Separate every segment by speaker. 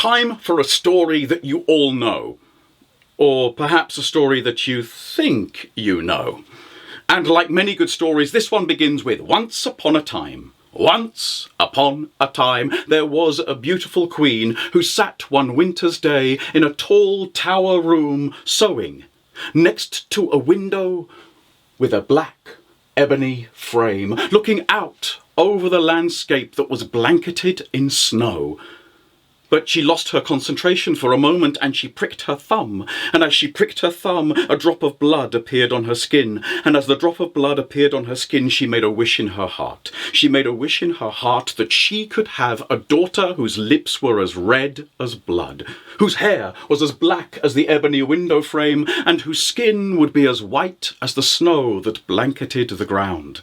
Speaker 1: time for a story that you all know, or perhaps a story that you think you know. And like many good stories, this one begins with once upon a time. Once upon a time, there was a beautiful queen who sat one winter's day in a tall tower room sewing, next to a window with a black ebony frame, looking out over the landscape that was blanketed in snow. But she lost her concentration for a moment and she pricked her thumb. And as she pricked her thumb, a drop of blood appeared on her skin. And as the drop of blood appeared on her skin, she made a wish in her heart. She made a wish in her heart that she could have a daughter whose lips were as red as blood, whose hair was as black as the ebony window frame, and whose skin would be as white as the snow that blanketed the ground.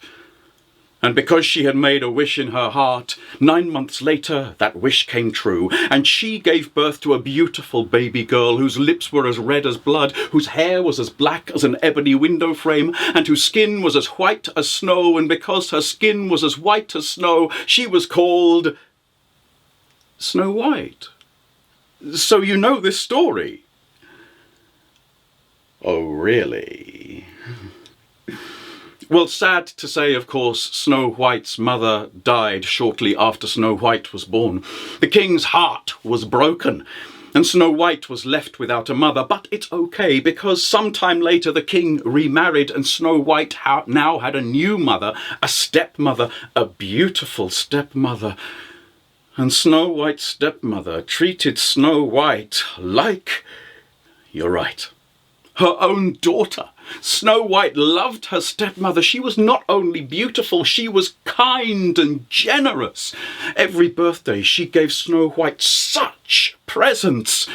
Speaker 1: And because she had made a wish in her heart, 9 months later, that wish came true, and she gave birth to a beautiful baby girl whose lips were as red as blood, whose hair was as black as an ebony window frame, and whose skin was as white as snow, and because her skin was as white as snow, she was called Snow White. So you know this story? Oh, really? Well, sad to say, of course, Snow White's mother died shortly after Snow White was born. The king's heart was broken, and Snow White was left without a mother. But it's okay, because sometime later the king remarried, and Snow White now had a new mother, a stepmother, a beautiful stepmother. And Snow White's stepmother treated Snow White like, you're right, her own daughter. Snow White loved her stepmother. She was not only beautiful, she was kind and generous. Every birthday she gave Snow White such presents.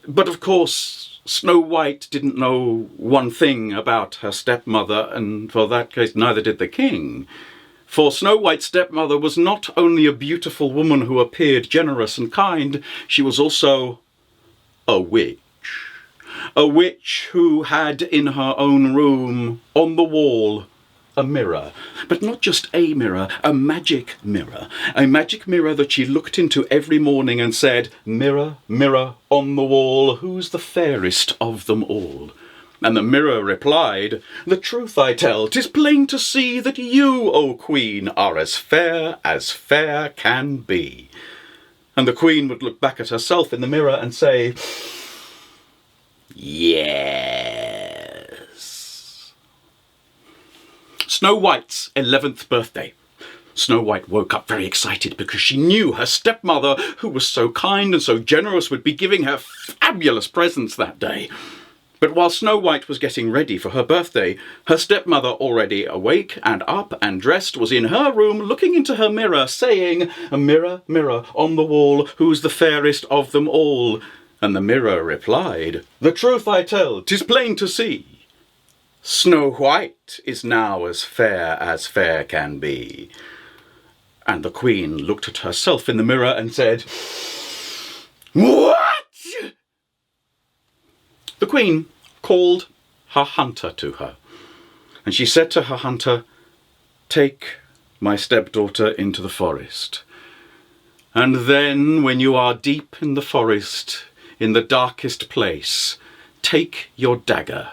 Speaker 1: But of course, Snow White didn't know one thing about her stepmother, and for that case, neither did the king. For Snow White's stepmother was not only a beautiful woman who appeared generous and kind, she was also a witch. A witch who had in her own room, on the wall, a mirror. But not just a mirror, a magic mirror. A magic mirror that she looked into every morning and said, "Mirror, mirror on the wall, who's the fairest of them all?" And the mirror replied, "The truth I tell, 'tis plain to see that you, O queen, are as fair can be." And the queen would look back at herself in the mirror and say, "Yes." Snow White's 11th birthday. Snow White woke up very excited because she knew her stepmother, who was so kind and so generous, would be giving her fabulous presents that day. But while Snow White was getting ready for her birthday, her stepmother, already awake and up and dressed, was in her room looking into her mirror, saying, "Mirror, mirror on the wall, who's the fairest of them all?" And the mirror replied, "The truth I tell, 'tis plain to see. Snow White is now as fair can be." And the queen looked at herself in the mirror and said, "What?" The queen called her hunter to her, and she said to her hunter, "Take my stepdaughter into the forest. And then when you are deep in the forest, in the darkest place, take your dagger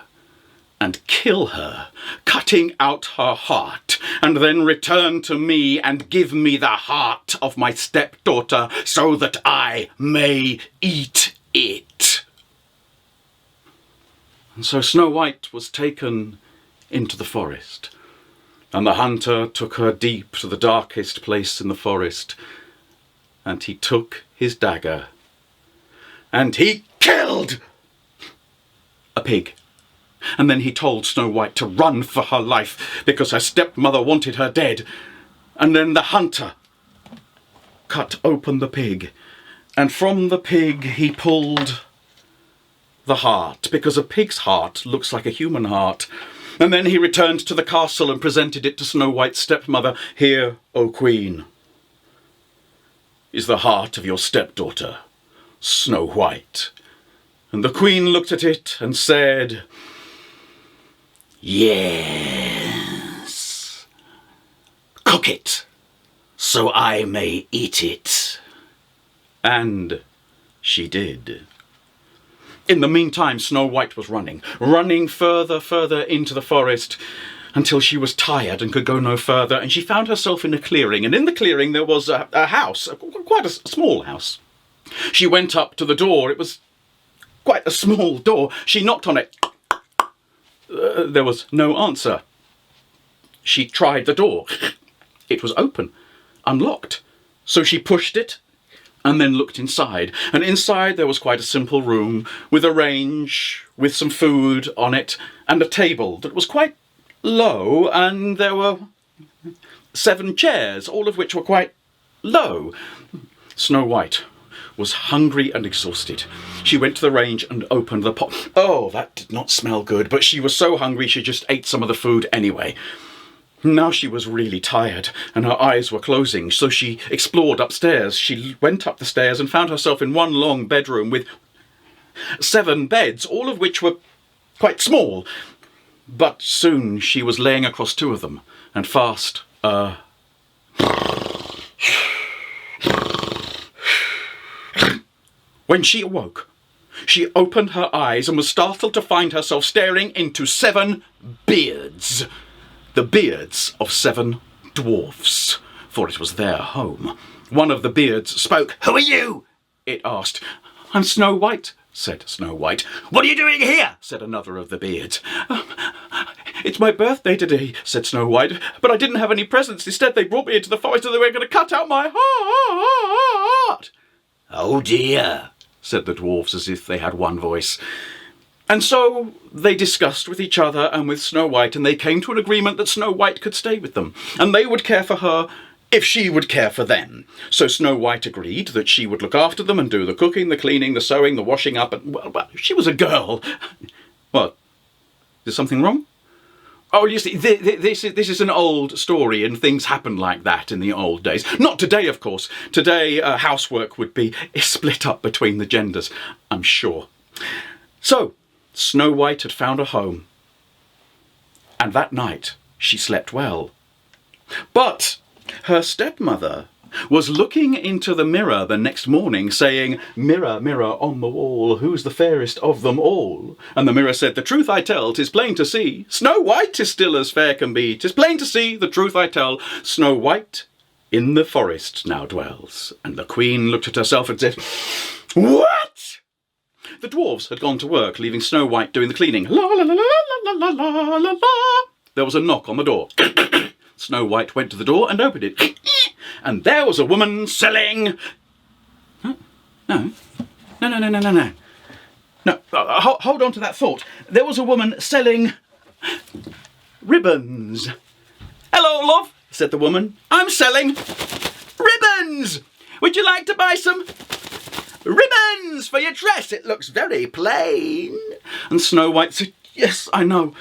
Speaker 1: and kill her, cutting out her heart, and then return to me and give me the heart of my stepdaughter so that I may eat it." And so Snow White was taken into the forest, and the hunter took her deep to the darkest place in the forest, and he took his dagger and he killed a pig. And then he told Snow White to run for her life because her stepmother wanted her dead. And then the hunter cut open the pig, and from the pig he pulled the heart, because a pig's heart looks like a human heart. And then he returned to the castle and presented it to Snow White's stepmother. "Here, O queen, is the heart of your stepdaughter, Snow White." And the queen looked at it and said, "Yes. Cook it, so I may eat it." And she did. In the meantime, Snow White was running further into the forest until she was tired and could go no further, and she found herself in a clearing, and in the clearing there was a house, quite a small house. She went up to the door. It was quite a small door. She knocked on it. There was no answer. She tried the door. It was open, unlocked. So she pushed it and then looked inside. And inside there was quite a simple room with a range, with some food on it, and a table that was quite low, and there were 7 chairs, all of which were quite low. Snow White was hungry and exhausted. She went to the range and opened the pot. Oh, that did not smell good, but she was so hungry she just ate some of the food anyway. Now she was really tired and her eyes were closing, so she explored upstairs. She went up the stairs and found herself in one long bedroom with 7 beds, all of which were quite small. But soon she was laying across 2 of them, and fast. When she awoke, she opened her eyes and was startled to find herself staring into 7 beards. The beards of 7 dwarfs, for it was their home. One of the beards spoke. "Who are you?" it asked. "I'm Snow White," said Snow White. "What are you doing here?" said another of the beards. "It's my birthday today," said Snow White, "but I didn't have any presents. Instead, they brought me into the forest and they were going to cut out my heart." "Oh dear," said the dwarfs as if they had one voice. And so they discussed with each other and with Snow White, and they came to an agreement that Snow White could stay with them, and they would care for her if she would care for them. So Snow White agreed that she would look after them and do the cooking, the cleaning, the sewing, the washing up, and, well, she was a girl. What? Is something wrong? Oh, you see, this is an old story, and things happened like that in the old days. Not today, of course. Today, housework would be split up between the genders, I'm sure. So Snow White had found a home, and that night she slept well. But her stepmother was looking into the mirror the next morning, saying, "Mirror, mirror on the wall, who's the fairest of them all?" And the mirror said, "The truth I tell, 'tis plain to see. Snow White is still as fair can be. 'Tis plain to see, the truth I tell. Snow White in the forest now dwells." And the queen looked at herself and said, "What?" The dwarves had gone to work, leaving Snow White doing the cleaning. La la la la la la la la la la. There was a knock on the door. Snow White went to the door and opened it. And there was a woman selling... No. Hold on to that thought. There was a woman selling ribbons. "Hello, love," said the woman. "I'm selling ribbons. Would you like to buy some ribbons for your dress? It looks very plain." And Snow White said, "Yes, I know.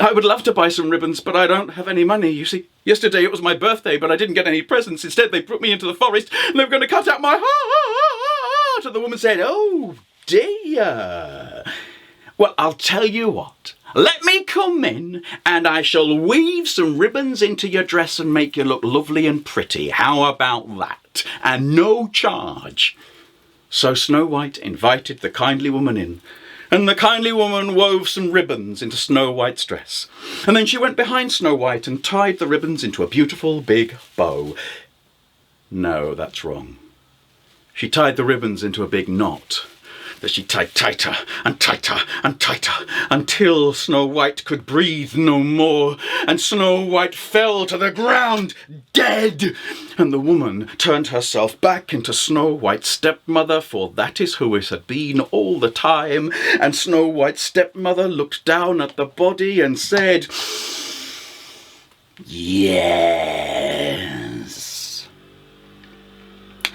Speaker 1: I would love to buy some ribbons, but I don't have any money. You see, yesterday it was my birthday, but I didn't get any presents. Instead, they put me into the forest and they were going to cut out my heart." And the woman said, "Oh dear. Well, I'll tell you what. Let me come in and I shall weave some ribbons into your dress and make you look lovely and pretty. How about that? And no charge." So Snow White invited the kindly woman in, and the kindly woman wove some ribbons into Snow White's dress. And then she went behind Snow White and tied the ribbons into a beautiful big bow. No, that's wrong. She tied the ribbons into a big knot that she tied tighter and tighter and tighter until Snow White could breathe no more, and Snow White fell to the ground dead. And the woman turned herself back into Snow White's stepmother, for that is who it had been all the time. And Snow White's stepmother looked down at the body and said, "Yes."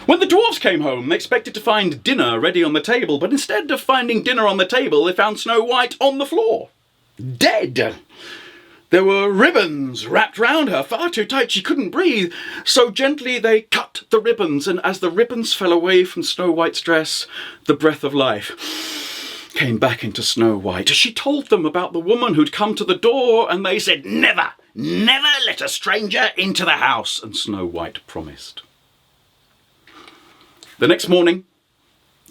Speaker 1: When the dwarves came home, they expected to find dinner ready on the table, but instead of finding dinner on the table, they found Snow White on the floor, dead. There were ribbons wrapped round her, far too tight she couldn't breathe. So gently they cut the ribbons, and as the ribbons fell away from Snow White's dress, the breath of life came back into Snow White. She told them about the woman who'd come to the door, and they said, "Never, never let a stranger into the house." And Snow White promised. The next morning,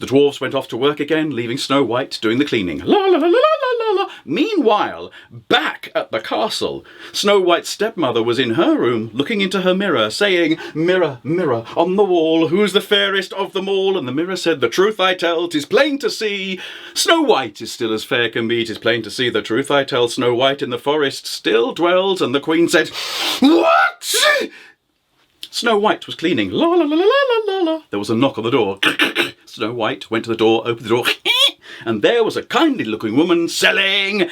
Speaker 1: The dwarves went off to work again, leaving Snow White doing the cleaning. La la la la la la la. Meanwhile, back at the castle, Snow White's stepmother was in her room, looking into her mirror, saying, "Mirror, mirror on the wall, who's the fairest of them all?" And the mirror said, "The truth I tell, 'tis plain to see. Snow White is still as fair can be, 'tis plain to see. The truth I tell, Snow White in the forest still dwells." And the queen said, "What?" Snow White was cleaning. La la la la la la la. There was a knock on the door. Snow White went to the door, opened the door, and there was a kindly-looking woman selling...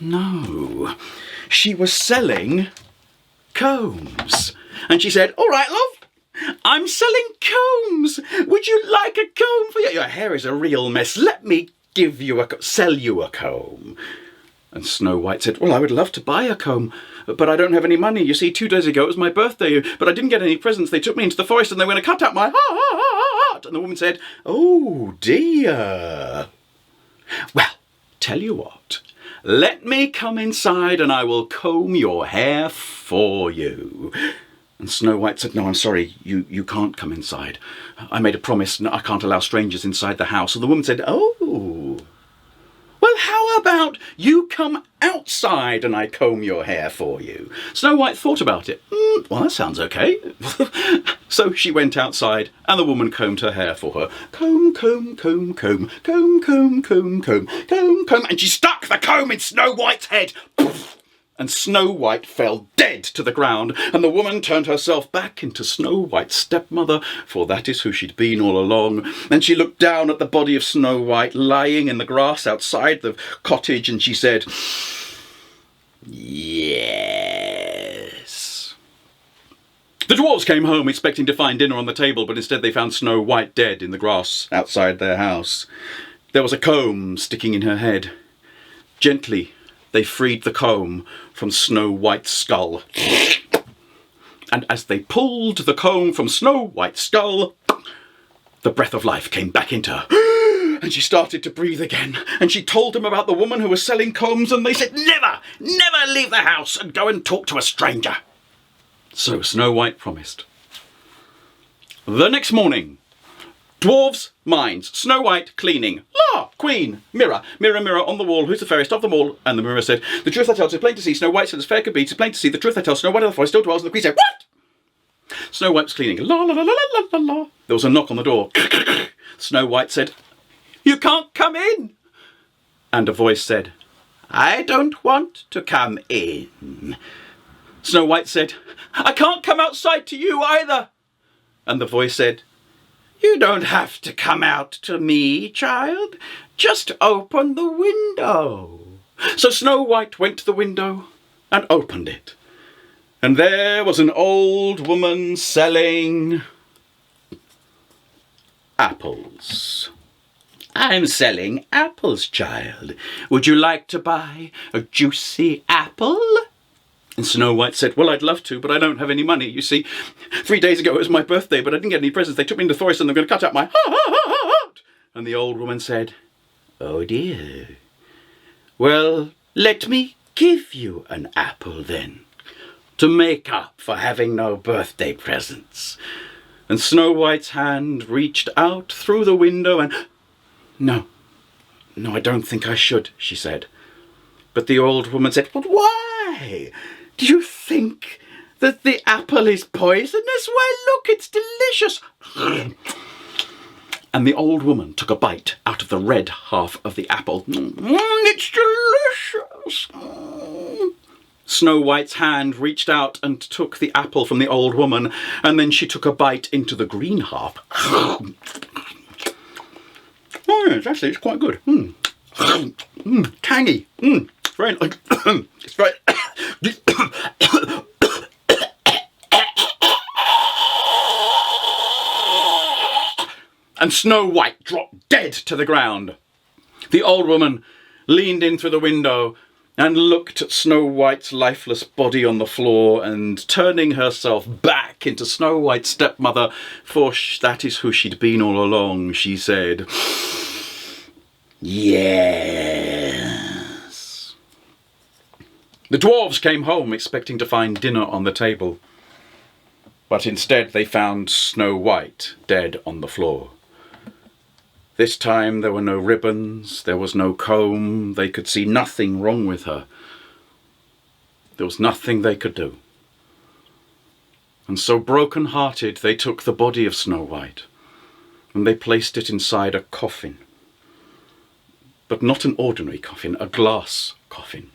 Speaker 1: No, she was selling combs. And she said, "All right, love, I'm selling combs. Would you like a comb for you? Your hair is a real mess. Let me give you sell you a comb." And Snow White said, "Well, I would love to buy a comb, but I don't have any money. You see, 2 days ago it was my birthday, but I didn't get any presents. They took me into the forest and they were going to cut out my heart." And the woman said, "Oh dear. Well, tell you what, let me come inside and I will comb your hair for you." And Snow White said, "No, I'm sorry, you can't come inside. I made a promise, I can't allow strangers inside the house." And the woman said, "Oh, well, how about you come outside and I comb your hair for you?" Snow White thought about it. Well, that sounds okay. So she went outside and the woman combed her hair for her. Comb, comb, comb, comb, comb, comb, comb, comb, comb, comb. And she stuck the comb in Snow White's head. And Snow White fell dead to the ground, and the woman turned herself back into Snow White's stepmother, for that is who she'd been all along. And she looked down at the body of Snow White lying in the grass outside the cottage, and she said, "Yes." The dwarves came home expecting to find dinner on the table, but instead they found Snow White dead in the grass outside their house. There was a comb sticking in her head. Gently, they freed the comb from Snow White's skull. And as they pulled the comb from Snow White's skull, the breath of life came back into her. And she started to breathe again. And she told them about the woman who was selling combs, and they said, "Never, never leave the house and go and talk to a stranger." So Snow White promised. The next morning, dwarves' minds, Snow White cleaning. "La, queen, mirror, mirror, mirror on the wall, who's the fairest of them all?" And the mirror said, "The truth I tell, 'tis plain to see. Snow White said as fair could be, 'tis plain to see. The truth I tell, Snow White in the forest still dwells." And the queen said, "What?" Snow White was cleaning. La la la la la la la. There was a knock on the door. Snow White said, "You can't come in." And a voice said, "I don't want to come in." Snow White said, "I can't come outside to you either." And the voice said, "You don't have to come out to me, child. Just open the window." So Snow White went to the window and opened it. And there was an old woman selling apples. "I'm selling apples, child. Would you like to buy a juicy apple?" And Snow White said, "Well, I'd love to, but I don't have any money. You see, 3 days ago it was my birthday, but I didn't get any presents. They took me into the forest and they're going to cut out my heart." And the old woman said, "Oh dear. Well, let me give you an apple then, to make up for having no birthday presents." And Snow White's hand reached out through the window and... No, I don't think I should," she said. But the old woman said, "But why? Do you think that the apple is poisonous? Why, look, it's delicious." And the old woman took a bite out of the red half of the apple. "It's delicious." Snow White's hand reached out and took the apple from the old woman, and then she took a bite into the green half. Oh yes, actually, it's quite good. Tangy. Very like. It's very. And Snow White dropped dead to the ground. The old woman leaned in through the window and looked at Snow White's lifeless body on the floor, and turning herself back into Snow White's stepmother, for that is who she'd been all along, she said, "Yes." The dwarves came home expecting to find dinner on the table, but instead they found Snow White dead on the floor. This time there were no ribbons, there was no comb, they could see nothing wrong with her. There was nothing they could do. And so broken-hearted they took the body of Snow White and they placed it inside a coffin. But not an ordinary coffin, a glass coffin.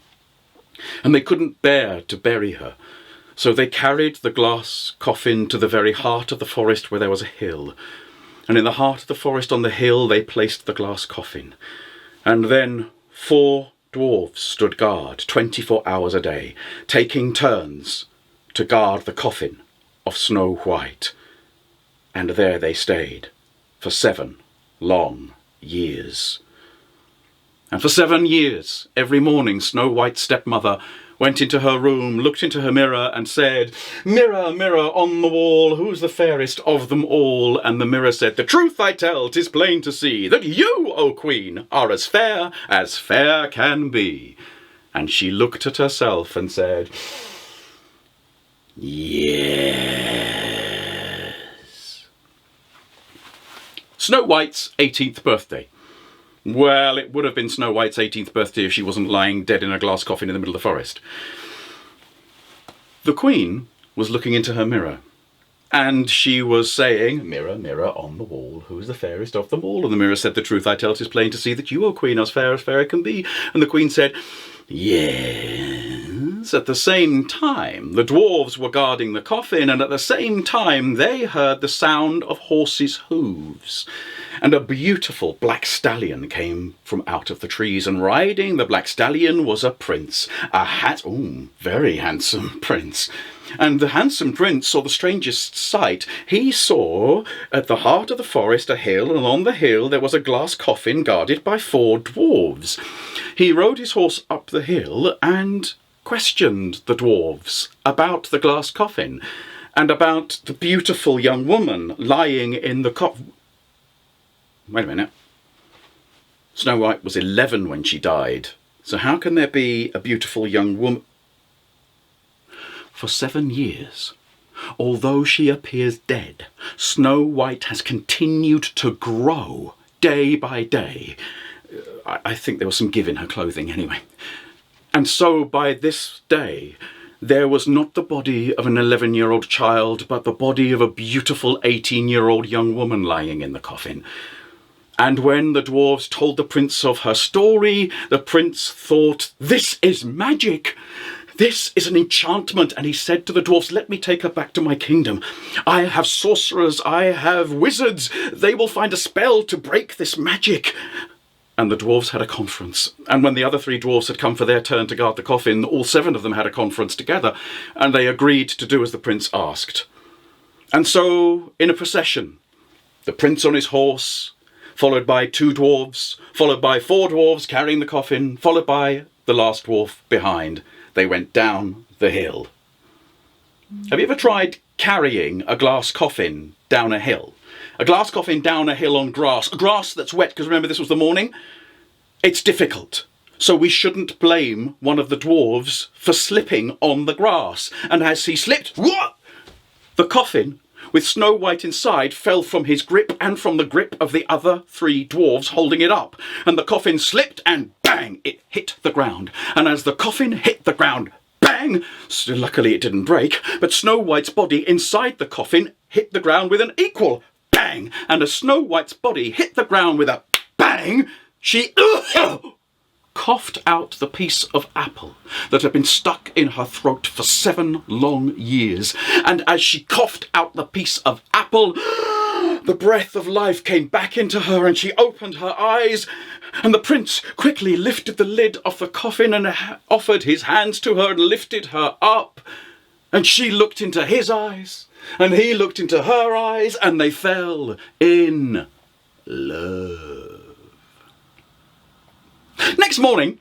Speaker 1: And they couldn't bear to bury her, so they carried the glass coffin to the very heart of the forest where there was a hill. And in the heart of the forest on the hill they placed the glass coffin. And then 4 dwarves stood guard 24 hours a day, taking turns to guard the coffin of Snow White. And there they stayed for 7 long years. And for 7 years, every morning, Snow White's stepmother went into her room, looked into her mirror and said, "Mirror, mirror on the wall, who's the fairest of them all?" And the mirror said, "The truth I tell, 'tis plain to see, that you, O Queen, are as fair can be." And she looked at herself and said, "Yes." Snow White's 18th birthday. Well, it would have been Snow White's 18th birthday if she wasn't lying dead in a glass coffin in the middle of the forest. The Queen was looking into her mirror, and she was saying, "Mirror, mirror on the wall, who is the fairest of them all?" And the mirror said, "The truth I tell, 'tis plain to see, that you, O Queen, are as fair can be." And the Queen said, "Yes." At the same time, the dwarves were guarding the coffin, and at the same time they heard the sound of horses' hooves. And a beautiful black stallion came from out of the trees, and riding the black stallion was a prince, very handsome prince. And the handsome prince saw the strangest sight. He saw at the heart of the forest a hill, and on the hill there was a glass coffin guarded by 4 dwarves. He rode his horse up the hill and questioned the dwarves about the glass coffin and about the beautiful young woman lying in the coffin. Wait a minute. Snow White was 11 when she died, so how can there be a beautiful young woman? For 7 years, although she appears dead, Snow White has continued to grow day by day. I think there was some give in her clothing anyway. And so by this day, there was not the body of an 11-year-old child, but the body of a beautiful 18-year-old young woman lying in the coffin. And when the dwarves told the prince of her story, the prince thought, "This is magic. This is an enchantment." And he said to the dwarves, "Let me take her back to my kingdom. I have sorcerers, I have wizards. They will find a spell to break this magic." And the dwarves had a conference. And when the other 3 dwarves had come for their turn to guard the coffin, all 7 of them had a conference together, and they agreed to do as the prince asked. And so, in a procession, the prince on his horse, followed by 2 dwarves, followed by 4 dwarves carrying the coffin, followed by the last dwarf behind, they went down the hill. Have you ever tried carrying a glass coffin down a hill? A glass coffin down a hill on grass that's wet, because remember this was the morning? It's difficult. So we shouldn't blame one of the dwarves for slipping on the grass. And as he slipped, what? The coffin with Snow White inside fell from his grip and from the grip of the other 3 dwarves holding it up. And the coffin slipped and bang, it hit the ground. And as the coffin hit the ground, bang, so luckily it didn't break, but Snow White's body inside the coffin hit the ground with an equal bang. And as Snow White's body hit the ground with a bang, she coughed out the piece of apple that had been stuck in her throat for 7 long years. And as she coughed out the piece of apple, the breath of life came back into her and she opened her eyes. And the prince quickly lifted the lid off the coffin and offered his hands to her and lifted her up. And she looked into his eyes and he looked into her eyes and they fell in love. Next morning,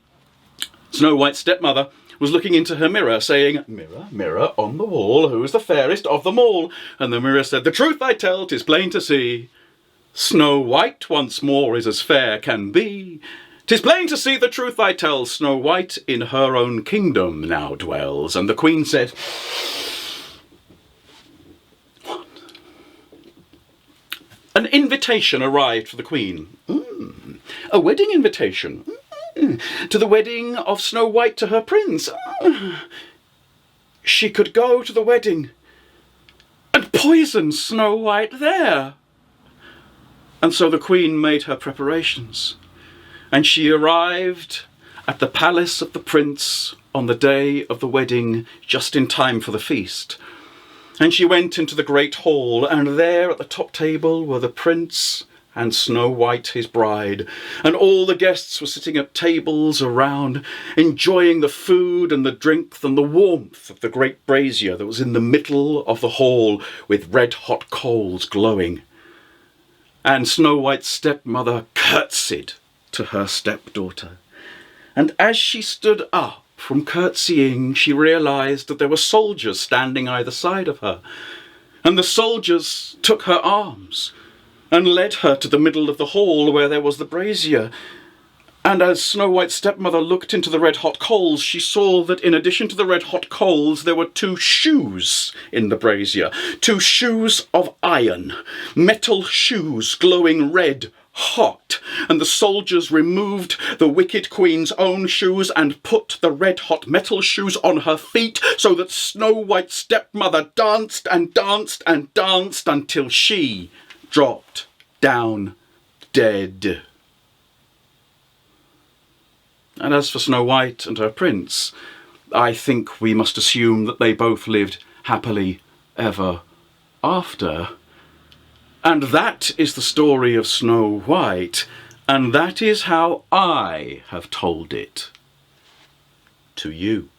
Speaker 1: Snow White's stepmother was looking into her mirror, saying, "Mirror, mirror on the wall, who is the fairest of them all?" And the mirror said, "The truth I tell, 'tis plain to see. Snow White once more is as fair can be. 'Tis plain to see the truth I tell, Snow White in her own kingdom now dwells." And the Queen said, "What? An invitation invitation arrived for the Queen. A wedding invitation. To the wedding of Snow White to her prince. She could go to the wedding and poison Snow White there. And so the Queen made her preparations, and she arrived at the palace of the prince on the day of the wedding, just in time for the feast. And she went into the great hall, and there at the top table were the prince and Snow White, his bride, and all the guests were sitting at tables around, enjoying the food and the drink and the warmth of the great brazier that was in the middle of the hall with red-hot coals glowing. And Snow White's stepmother curtsied to her stepdaughter. And as she stood up from curtsying, she realised that there were soldiers standing either side of her. And the soldiers took her arms and led her to the middle of the hall where there was the brazier. And as Snow White's stepmother looked into the red-hot coals, she saw that in addition to the red-hot coals, there were 2 shoes in the brazier. 2 shoes of iron, metal shoes glowing red hot. And the soldiers removed the wicked queen's own shoes and put the red-hot metal shoes on her feet, so that Snow White's stepmother danced and danced and danced until she dropped down dead. And as for Snow White and her prince, I think we must assume that they both lived happily ever after. And that is the story of Snow White, and that is how I have told it to you.